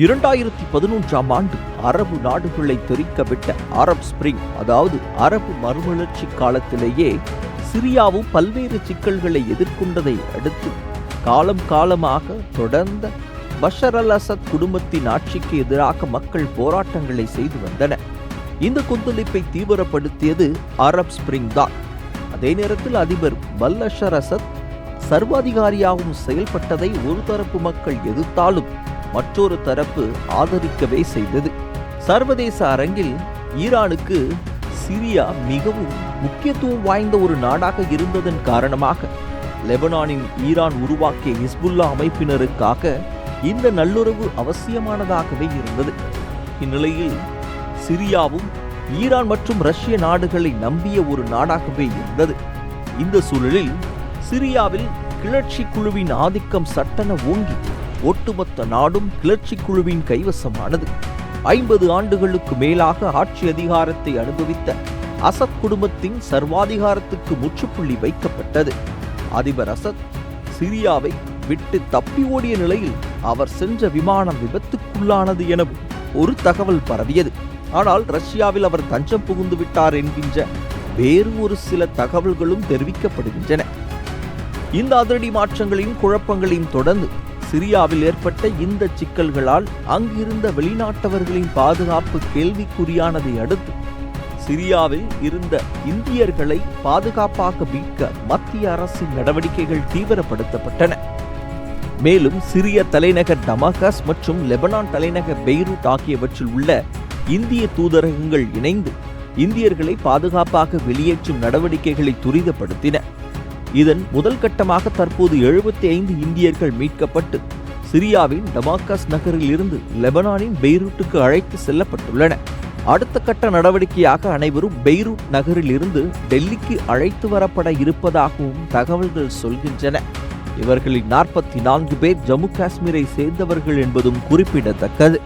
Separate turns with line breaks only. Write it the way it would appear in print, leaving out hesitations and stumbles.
2011ஆம் ஆண்டு அரபு நாடுகளை தெரிக்கவிட்ட அரப் ஸ்பிரிங், அதாவது அரபு மறுமலர்ச்சி காலத்திலேயே சிரியாவும் பல்வேறு சிக்கல்களை எதிர்கொண்டதை அடுத்து காலமாக தொடர்ந்த பஷர் அல் அசத் குடும்பத்தின் ஆட்சிக்கு எதிராக மக்கள் போராட்டங்களை செய்து வந்தனர். இந்த கொந்தளிப்பை தீவிரப்படுத்தியது அரப் ஸ்பிரிங் தான். அதே நேரத்தில் அதிபர் பஷர் அசத் சர்வாதிகாரியாகவும் செயல்பட்டதை ஒரு தரப்பு மக்கள் எதிர்த்தாலும் மற்றொரு தரப்பு ஆதரிக்கவே செய்தது. சர்வதேச அரங்கில் ஈரானுக்கு சிரியா மிகவும் முக்கியத்துவம் வாய்ந்த ஒரு நாடாக இருந்ததன் காரணமாக லெபனானின் ஈரான் உருவாக்கிய ஹிஸ்புல்லா அமைப்பினருக்காக இந்த நல்லுறவு அவசியமானதாகவே இருந்தது. இந்நிலையில் சிரியாவும் ஈரான் மற்றும் ரஷ்ய நாடுகளை நம்பிய ஒரு நாடாகவே இருந்தது. இந்த சூழலில் சிரியாவில் கிளர்ச்சி குழுவின் ஆதிக்கம் சட்டென ஓங்கி ஒட்டுமொத்த நாடும் கிளர்ச்சி குழுவின் கைவசமானது. 50 ஆண்டுகளுக்கு மேலாக ஆட்சி அதிகாரத்தை அனுபவித்த அசத் குடும்பத்தின் சர்வாதிகாரத்துக்கு முற்றுப்புள்ளி வைக்கப்பட்டது. அதிபர் அசத் சிரியாவை விட்டு தப்பி ஓடிய நிலையில் அவர் சென்ற விமானம் விபத்துக்குள்ளானது எனவும் ஒரு தகவல் பரவியது. ஆனால் ரஷ்யாவில் அவர் தஞ்சம் புகுந்து விட்டார் என்கின்ற வேறு ஒரு சில தகவல்களும் தெரிவிக்கப்படுகின்றன. இந்த அதிரடி மாற்றங்களையும் குழப்பங்களையும் தொடர்ந்து சிரியாவில் ஏற்பட்ட இந்த சிக்கல்களால் அங்கிருந்த வெளிநாட்டவர்களின் பாதுகாப்பு கேள்விக்குறியானதை அடுத்து சிரியாவில் இருந்த இந்தியர்களை பாதுகாப்பாக மீட்க மத்திய அரசின் நடவடிக்கைகள் தீவிரப்படுத்தப்பட்டன. மேலும் சிரிய தலைநகர் டமாஸ்கஸ் மற்றும் லெபனான் தலைநகர் பெய்ரூட் ஆகியவற்றில் உள்ள இந்திய தூதரகங்கள் இணைந்து இந்தியர்களை பாதுகாப்பாக வெளியேற்றும் நடவடிக்கைகளை துரிதப்படுத்தின. இதன் முதல் கட்டமாக தற்போது 75 இந்தியர்கள் மீட்கப்பட்டு சிரியாவின் டமாஸ்கஸ் நகரில் இருந்து லெபனானின் பெய்ரூட்டுக்கு அழைத்து செல்லப்பட்டுள்ளனர். அடுத்த கட்ட நடவடிக்கையாக அனைவரும் பெய்ரூட் நகரில் இருந்து டெல்லிக்கு அழைத்து வரப்பட இருப்பதாகவும் தகவல்கள் சொல்கின்றன. இவர்களில் 44 பேர் ஜம்மு காஷ்மீரை சேர்ந்தவர்கள் என்பதும் குறிப்பிடத்தக்கது.